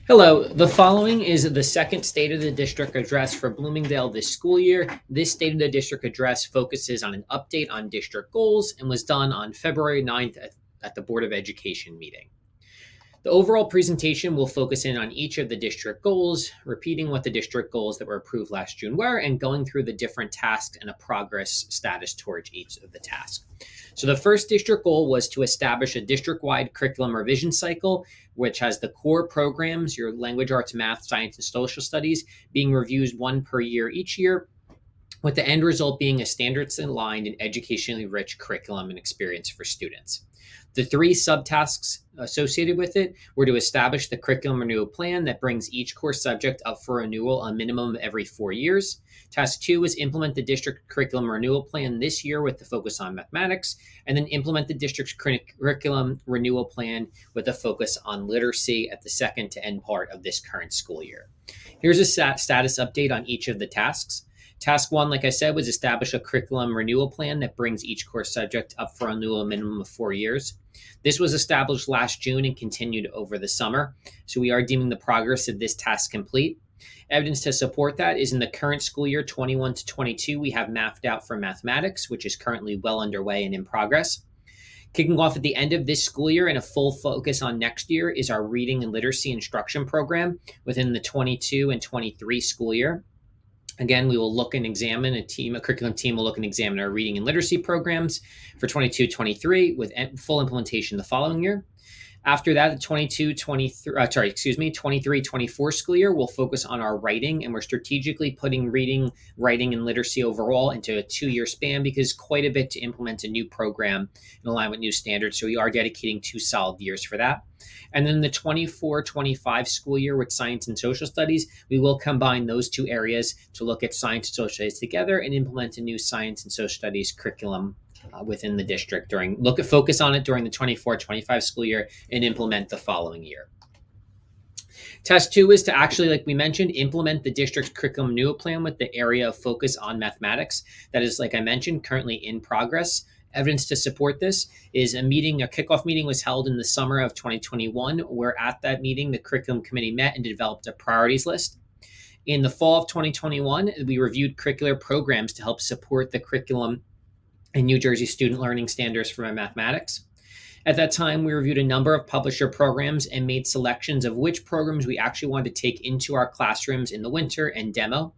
Hello, the following is the second State of the District address for Bloomingdale this school year. This State of the District address focuses on an update on district goals and was done on February 9th at the Board of Education meeting. The overall presentation will focus in on each of the district goals, repeating what the district goals that were approved last June were, and going through the different tasks and a progress status towards each of the tasks. So, the first district goal was to establish a district wide curriculum revision cycle, which has the core programs, your language arts, math, science, and social studies, being reviewed one per year each year, with the end result being a standards aligned and educationally rich curriculum and experience for students. The three subtasks associated with it were to establish the curriculum renewal plan that brings each core subject up for renewal a minimum every 4 years. Task two is implement the district curriculum renewal plan this year with the focus on mathematics, and then implement the district's curriculum renewal plan with a focus on literacy at the second to end part of this current school year. Here's a status update on each of the tasks. Task one, like I said, was establish a curriculum renewal plan that brings each course subject up for renewal a minimum of 4 years. This was established last June and continued over the summer. So we are deeming the progress of this task complete. Evidence to support that is in the current school year 21 to 22, we have mapped out for mathematics, which is currently well underway and in progress. Kicking off at the end of this school year and a full focus on next year is our reading and literacy instruction program within the 22 and 23 school year. Again, we will look and examine a curriculum team will look and examine our reading and literacy programs for 22-23 with full implementation the following year. After that, the 23-24 school year, we'll focus on our writing, and we're strategically putting reading, writing, and literacy overall into a 2-year span because quite a bit to implement a new program in line with new standards. So we are dedicating 2 solid years for that. And then the 24-25 school year with science and social studies, we will combine those 2 areas to look at science and social studies together and implement a new science and social studies curriculum within the district focus on it during the 24-25 school year and implement the following year. Task two is to actually, like we mentioned, implement the district's curriculum renewal plan with the area of focus on mathematics. That is, like I mentioned, currently in progress. Evidence to support this is a kickoff meeting was held in the summer of 2021, where at that meeting, the curriculum committee met and developed a priorities list. In the fall of 2021, we reviewed curricular programs to help support the curriculum and New Jersey student learning standards for mathematics. At that time, we reviewed a number of publisher programs and made selections of which programs we actually wanted to take into our classrooms in the winter and demo.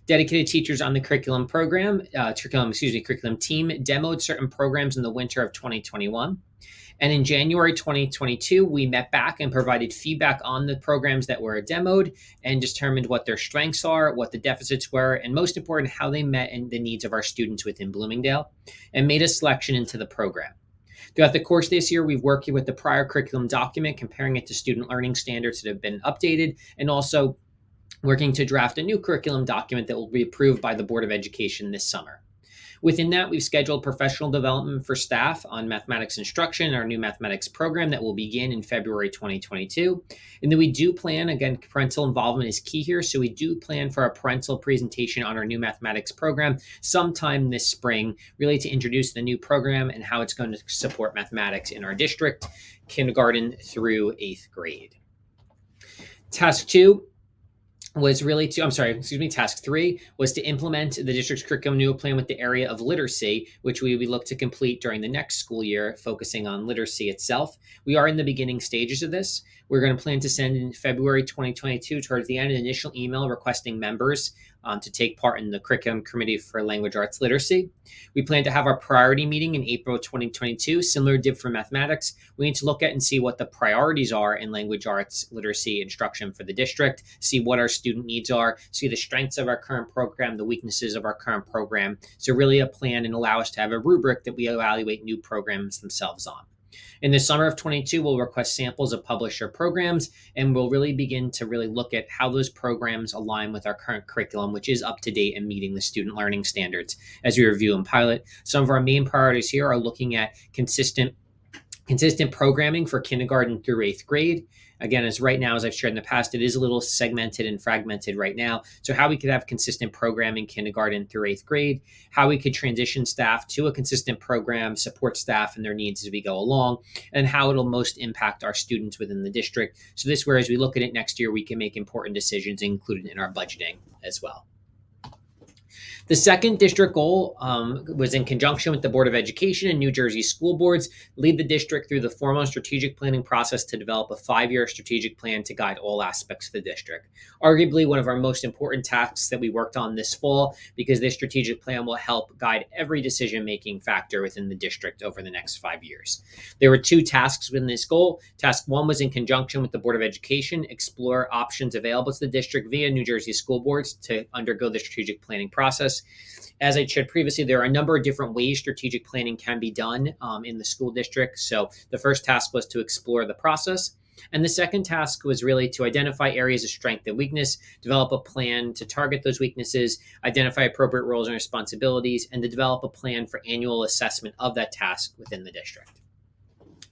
Dedicated teachers on the curriculum team demoed certain programs in the winter of 2021. And in January 2022, we met back and provided feedback on the programs that were demoed and determined what their strengths are, what the deficits were, and most important, how they met the needs of our students within Bloomingdale, and made a selection into the program. Throughout the course this year, we've worked with the prior curriculum document, comparing it to student learning standards that have been updated, and also working to draft a new curriculum document that will be approved by the Board of Education this summer. Within that, we've scheduled professional development for staff on mathematics instruction, our new mathematics program that will begin in February 2022. And then we do plan, again, parental involvement is key here. So we do plan for a parental presentation on our new mathematics program sometime this spring, really to introduce the new program and how it's going to support mathematics in our district, kindergarten through 8th grade. Task three was to implement the district's curriculum renewal plan with the area of literacy, which we look to complete during the next school year, focusing on literacy itself. We are in the beginning stages of this. We're going to plan to send in February 2022, towards the end, an initial email requesting members to take part in the curriculum committee for language arts literacy. We plan to have our priority meeting in April 2022, similar did for mathematics. We need to look at and see what the priorities are in language arts literacy instruction for the district, see what our student needs are, see the strengths of our current program, the weaknesses of our current program. So really a plan and allow us to have a rubric that we evaluate new programs themselves on. In the summer of 22, we'll request samples of publisher programs, and we'll really begin to really look at how those programs align with our current curriculum, which is up to date and meeting the student learning standards as we review and pilot. Some of our main priorities here are looking at consistent Consistent programming for kindergarten through eighth grade. Again, as right now, as I've shared in the past, it is a little segmented and fragmented right now. So, how we could have consistent programming kindergarten through eighth grade, how we could transition staff to a consistent program, support staff and their needs as we go along, and how it'll most impact our students within the district. So, this, where as we look at it next year, we can make important decisions included in our budgeting as well. The second district goal was in conjunction with the Board of Education and New Jersey school boards, lead the district through the formal strategic planning process to develop a 5-year strategic plan to guide all aspects of the district. Arguably one of our most important tasks that we worked on this fall, because this strategic plan will help guide every decision-making factor within the district over the next 5 years. There were 2 tasks within this goal. Task 1 was in conjunction with the Board of Education, explore options available to the district via New Jersey school boards to undergo the strategic planning process. As I shared previously, there are a number of different ways strategic planning can be done in the school district. So the first task was to explore the process. And the second task was really to identify areas of strength and weakness, develop a plan to target those weaknesses, identify appropriate roles and responsibilities, and to develop a plan for annual assessment of that task within the district.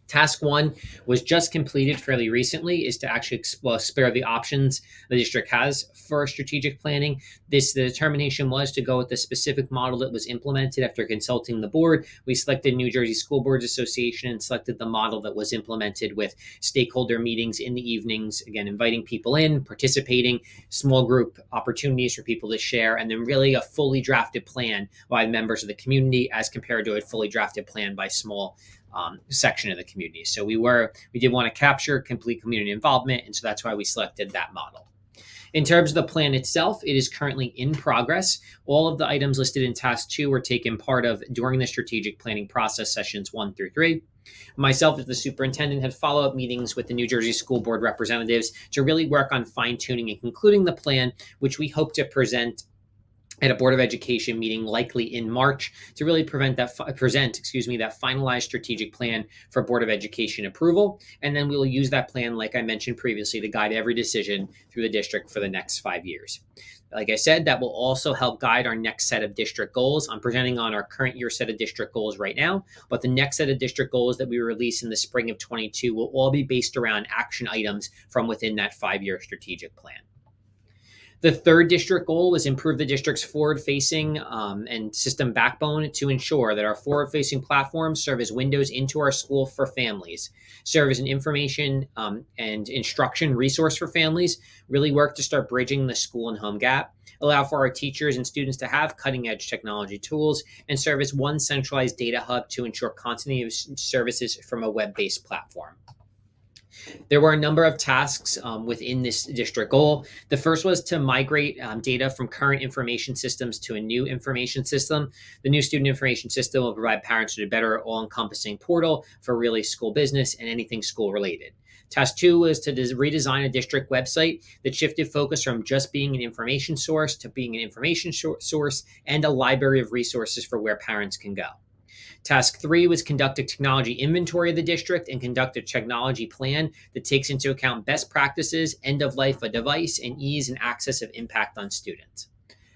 Task 1 was just completed fairly recently, is to actually explore the options the district has for strategic planning. The determination was to go with the specific model that was implemented after consulting the board. We selected New Jersey School Boards Association and selected the model that was implemented with stakeholder meetings in the evenings, again, inviting people in, participating, small group opportunities for people to share, and then really a fully drafted plan by members of the community as compared to a fully drafted plan by small section of the community. So we did want to capture complete community involvement, and so that's why we selected that model. In terms of the plan itself, it is currently in progress. All of the items listed in task 2 were taken part of during the strategic planning process sessions 1 through 3. Myself as the superintendent had follow-up meetings with the New Jersey School Board representatives to really work on fine-tuning and concluding the plan, which we hope to present at a Board of Education meeting likely in March to really present that finalized strategic plan for Board of Education approval. And then we will use that plan, like I mentioned previously, to guide every decision through the district for the next 5 years. Like I said, that will also help guide our next set of district goals. I'm presenting on our current year set of district goals right now, but the next set of district goals that we release in the spring of 22 will all be based around action items from within that 5-year strategic plan. The third district goal was improve the district's forward-facing and system backbone to ensure that our forward-facing platforms serve as windows into our school for families, serve as an information and instruction resource for families, really work to start bridging the school and home gap, allow for our teachers and students to have cutting-edge technology tools, and serve as one centralized data hub to ensure continuity of services from a web-based platform. There were a number of tasks within this district goal. The first was to migrate data from current information systems to a new information system. The new student information system will provide parents with a better all-encompassing portal for really school business and anything school-related. Task 2 was to redesign a district website that shifted focus from just being an information source to being an information source and a library of resources for where parents can go. Task 3 was conduct a technology inventory of the district and conduct a technology plan that takes into account best practices, end of life of device, and ease and access of impact on students.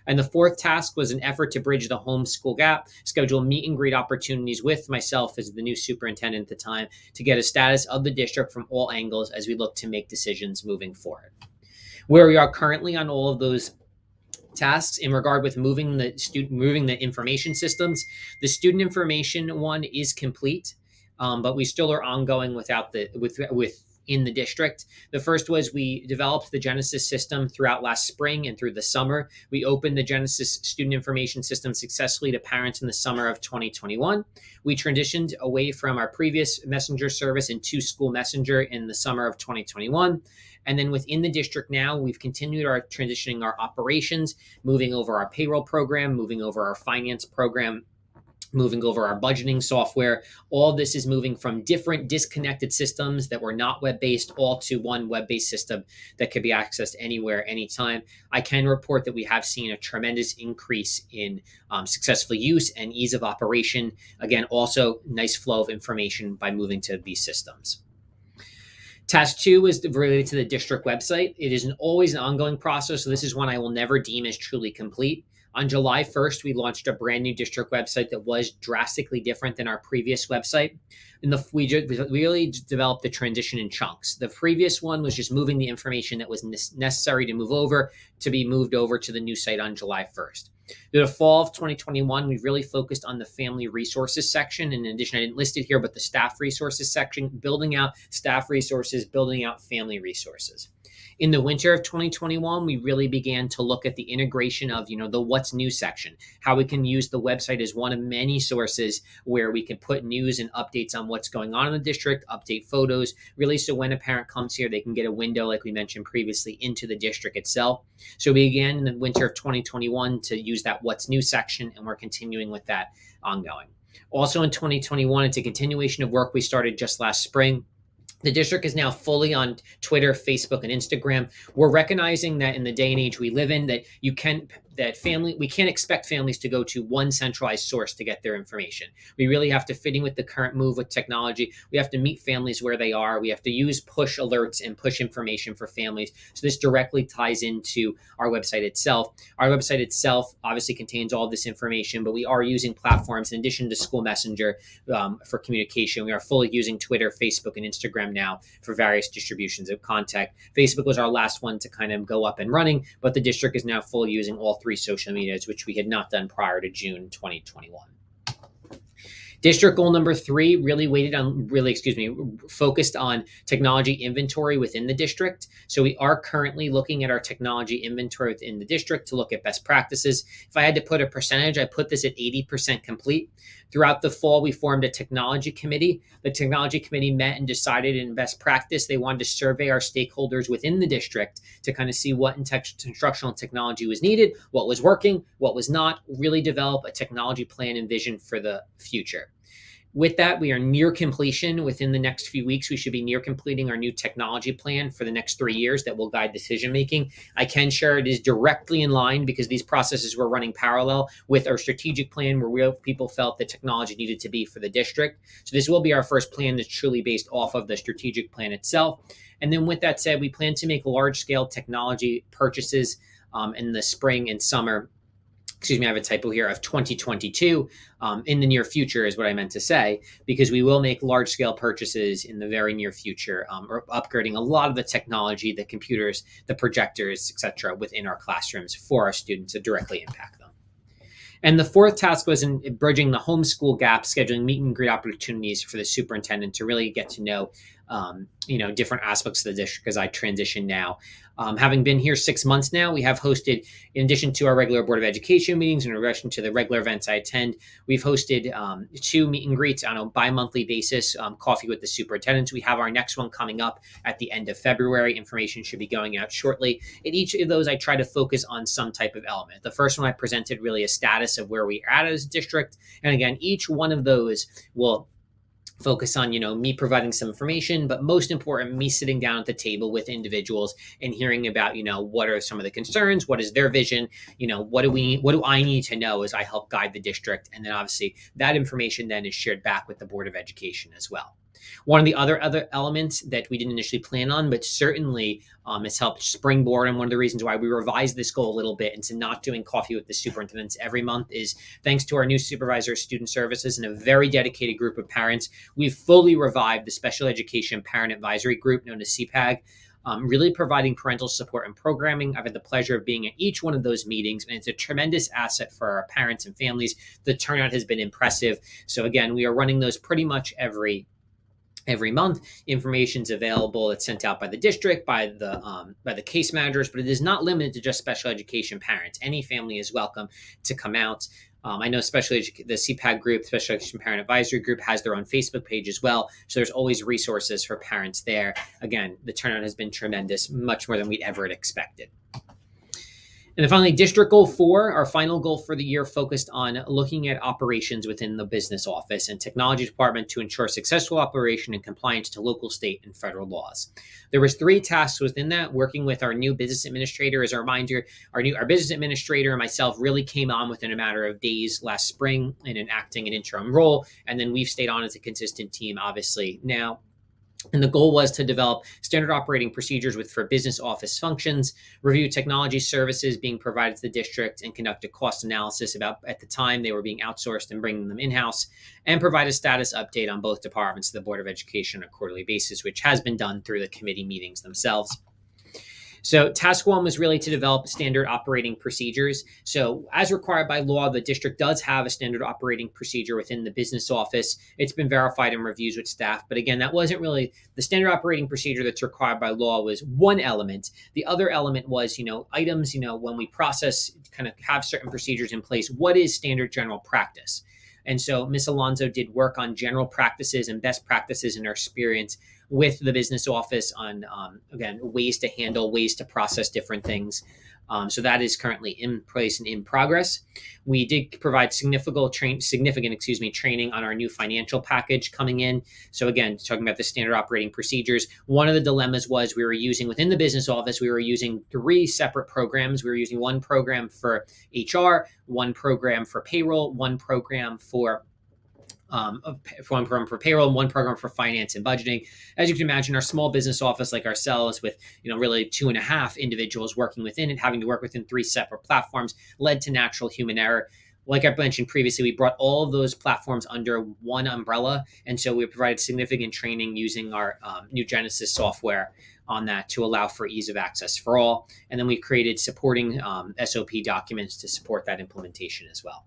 And the fourth task was an effort to bridge the homeschool gap, schedule meet and greet opportunities with myself as the new superintendent at the time to get a status of the district from all angles as we look to make decisions moving forward. Where we are currently on all of those tasks in regard with moving the information systems. The student information one is complete, but we still are ongoing in the district. The first was we developed the Genesis system throughout last spring and through the summer. We opened the Genesis student information system successfully to parents in the summer of 2021. We transitioned away from our previous messenger service into School Messenger in the summer of 2021. And then within the district now, we've continued transitioning our operations, moving over our payroll program, moving over our finance program, moving over our budgeting software. All of this is moving from different disconnected systems that were not web-based all to one web-based system that could be accessed anywhere, anytime. I can report that we have seen a tremendous increase in successful use and ease of operation. Again, also nice flow of information by moving to these systems. Task 2 is related to the district website. It is always an ongoing process, so this is one I will never deem as truly complete. On July 1st, we launched a brand new district website that was drastically different than our previous website. And we really developed the transition in chunks. The previous one was just moving the information that was necessary to move over to be moved over to the new site on July 1st. Through the fall of 2021, we've really focused on the family resources section. In addition, I didn't list it here, but the staff resources section, building out staff resources, building out family resources. In the winter of 2021, we really began to look at the integration of, the what's new section, how we can use the website as one of many sources where we can put news and updates on what's going on in the district, update photos, really so when a parent comes here, they can get a window, like we mentioned previously, into the district itself. So we began in the winter of 2021 to use that what's new section, and we're continuing with that ongoing. Also in 2021, it's a continuation of work we started just last spring. The district is now fully on Twitter, Facebook, and Instagram. We're recognizing that in the day and age we live in, that we can't expect families to go to one centralized source to get their information. We really have to fit in with the current move with technology. We have to meet families where they are. We have to use push alerts and push information for families. So this directly ties into our website itself. Our website itself obviously contains all this information, but we are using platforms in addition to School Messenger for communication. We are fully using Twitter, Facebook, and Instagram now for various distributions of content. Facebook was our last one to kind of go up and running, but the district is now fully using all three social medias, which we had not done prior to June 2021. District goal number 3 focused on technology inventory within the district. So we are currently looking at our technology inventory within the district to look at best practices. If I had to put a percentage, I put this at 80% complete. Throughout the fall, we formed a technology committee. The technology committee met and decided in best practice, they wanted to survey our stakeholders within the district to kind of see what instructional technology was needed, what was working, what was not, really develop a technology plan and vision for the future. With that, we are near completion. Within the next few weeks, we should be near completing our new technology plan for the next 3 years that will guide decision making. I can share it is directly in line because these processes were running parallel with our strategic plan where people felt that technology needed to be for the district. So this will be our first plan that's truly based off of the strategic plan itself. And then with that said, we plan to make large-scale technology purchases in the spring and summer. I have a typo here, of 2022 in the near future is what I meant to say, because we will make large scale purchases in the very near future, or upgrading a lot of the technology, the computers, the projectors, etc., within our classrooms for our students to directly impact them. And the fourth task was in bridging the homeschool gap, scheduling meet and greet opportunities for the superintendent to really get to know different aspects of the district as I transition now. Having been here 6 months now, we have hosted, in addition to our regular Board of Education meetings, in addition to the regular events I attend, we've hosted 2 meet and greets on a bi-monthly basis, coffee with the superintendents. We have our next one coming up at the end of February. Information should be going out shortly. In each of those, I try to focus on some type of element. The first one I presented really a status of where we are at as a district. And again, each one of those will focus on, me providing some information, but most important, me sitting down at the table with individuals and hearing about, what are some of the concerns, what is their vision, what do I need to know as I help guide the district? And then obviously that information then is shared back with the Board of Education as well. One of the other elements that we didn't initially plan on, but certainly has helped springboard, and one of the reasons why we revised this goal a little bit into not doing coffee with the superintendents every month is thanks to our new supervisor of student services and a very dedicated group of parents. We've fully revived the Special Education Parent Advisory Group, known as CPAG, really providing parental support and programming. I've had the pleasure of being at each one of those meetings, and it's a tremendous asset for our parents and families. The turnout has been impressive. So again, we are running those pretty much every month. Information's available. It's sent out by the district, by the case managers, but it is not limited to just special education parents. Any family is welcome to come out. I know the CPAG group, Special Education Parent Advisory Group, has their own Facebook page as well. So there's always resources for parents there. Again, the turnout has been tremendous, much more than we'd ever expected. And then finally, District Goal 4, our final goal for the year, focused on looking at operations within the business office and technology department to ensure successful operation and compliance to local, state, and federal laws. There was 3 tasks within that, working with our new business administrator. As a reminder, our business administrator and myself really came on within a matter of days last spring in an interim role, and then we've stayed on as a consistent team, obviously, now. And the goal was to develop standard operating procedures for business office functions, review technology services being provided to the district, and conduct a cost analysis about at the time they were being outsourced and bringing them in-house, and provide a status update on both departments to the Board of Education on a quarterly basis, which has been done through the committee meetings themselves. So, task one was really to develop standard operating procedures. So, as required by law, the district does have a standard operating procedure within the business office. It's been verified in reviews with staff. But again, that wasn't really the standard operating procedure that's required by law, was one element. The other element was, items, when we process, kind of have certain procedures in place, what is standard general practice? And so Ms. Alonso did work on general practices and best practices in her experience with the business office on, again, ways to handle, ways to process different things. So that is currently in place and in progress. We did provide significant training on our new financial package coming in. So again, talking about the standard operating procedures, one of the dilemmas was we were using within the business office, we were using 3 separate programs. We were using one program for HR, one program for payroll, one program for one program for payroll and one program for finance and budgeting. As you can imagine, our small business office like ourselves with, really 2.5 individuals working within it, having to work within 3 separate platforms led to natural human error. Like I mentioned previously, we brought all of those platforms under one umbrella. And so we provided significant training using our new Genesis software on that to allow for ease of access for all. And then we created supporting SOP documents to support that implementation as well.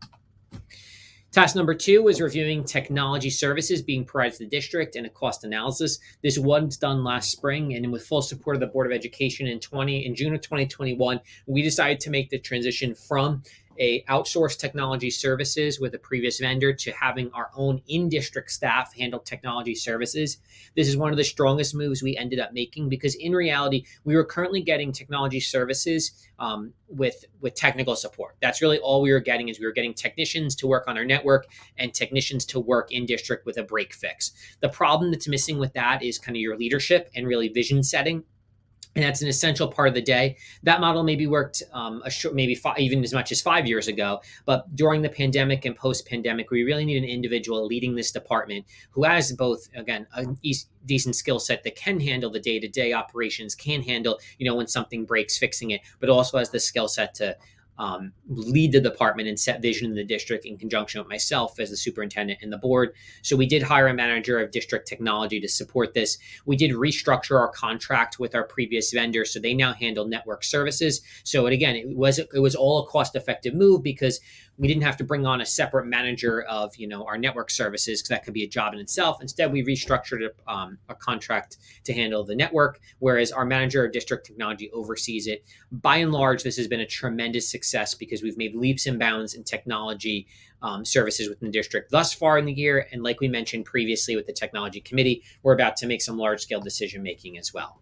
Task number 2 was reviewing technology services being provided to the district and a cost analysis. This was done last spring, and with full support of the Board of Education in June of 2021, we decided to make the transition from a outsourced technology services with a previous vendor to having our own in-district staff handle technology services. This is one of the strongest moves we ended up making because in reality, we were currently getting technology services with technical support. That's really all we were getting is we were getting technicians to work on our network and technicians to work in district with a break fix. The problem that's missing with that is kind of your leadership and really vision setting. And that's an essential part of the day. That model maybe worked even as much as 5 years ago. But during the pandemic and post-pandemic, we really need an individual leading this department who has both, again, a decent skill set that can handle the day-to-day operations, can handle, when something breaks, fixing it, but also has the skill set to lead the department and set vision in the district in conjunction with myself as the superintendent and the board. So we did hire a manager of district technology to support this. We did restructure our contract with our previous vendor, so they now handle network services. So it was all a cost-effective move because we didn't have to bring on a separate manager of our network services because that could be a job in itself. Instead, we restructured a contract to handle the network, whereas our manager of district technology oversees it. By and large, this has been a tremendous success because we've made leaps and bounds in technology services within the district thus far in the year. And like we mentioned previously with the technology committee, we're about to make some large-scale decision making as well.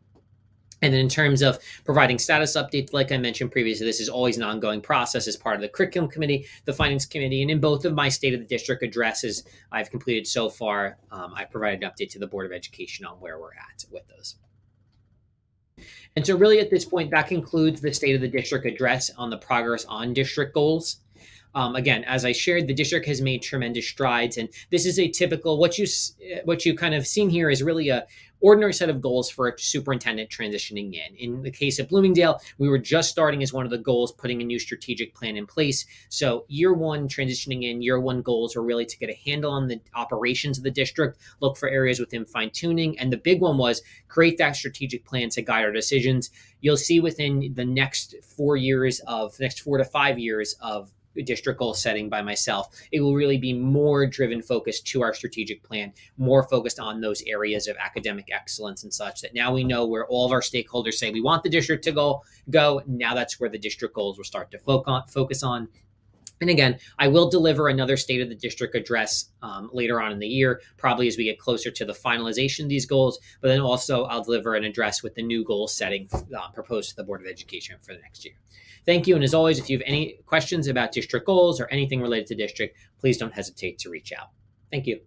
And then in terms of providing status updates, like I mentioned previously, this is always an ongoing process as part of the curriculum committee, the finance committee, and in both of my state of the district addresses I've completed so far, I provided an update to the Board of Education on where we're at with those. And so really at this point, that concludes the state of the district address on the progress on district goals. Again, as I shared, the district has made tremendous strides, and this is a typical what you kind of seen here is really a ordinary set of goals for a superintendent transitioning in. In the case of Bloomingdale, we were just starting as one of the goals, putting a new strategic plan in place. So year 1 transitioning in, year 1 goals were really to get a handle on the operations of the district, look for areas within fine tuning, and the big one was create that strategic plan to guide our decisions. You'll see within the next 4 to 5 years of district goal setting by myself, it will really be more driven focused to our strategic plan, more focused on those areas of academic excellence and such that now we know where all of our stakeholders say we want the district to go. Now that's where the district goals will start to focus on. And again, I will deliver another state of the district address later on in the year, probably as we get closer to the finalization of these goals. But then also I'll deliver an address with the new goal setting proposed to the Board of Education for the next year. Thank you. And as always, if you have any questions about district goals or anything related to district, please don't hesitate to reach out. Thank you.